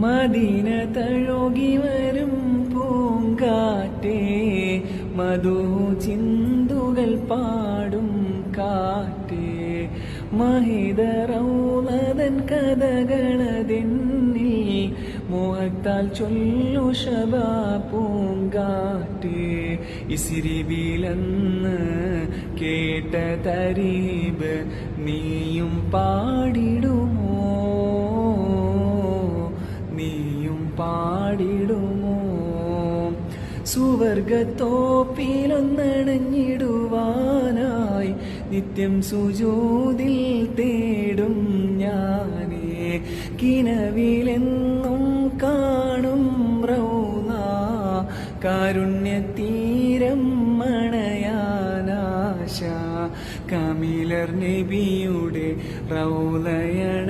Medina തഴുകി വരും പൂങ്കാറ്റേ, മധു ചിന്തുകൾ പാടും കാറ്റേ, മഹിത റൗളതൻ കഥകളതെന്നിൽ മോഹത്താൽ ചൊല്ലു ശബാ പൂങ്കാറ്റേ. ഇസിരിവിലെന്ന് കേട്ട തരീബ് നീയും പാടിടുമോ, നീയും പാടിടുമോ? സുവർഗത്തോപ്പിലൊന്നണഞ്ഞിടുവാനായി നിത്യം സുജൂദിൽ തേടും ഞാനേ, കിനവിലെന്നും കാണും റൗള കാരുണ്യതീരം മണയാനാശ, കമിലർ നബിയുടെ റൗളയണ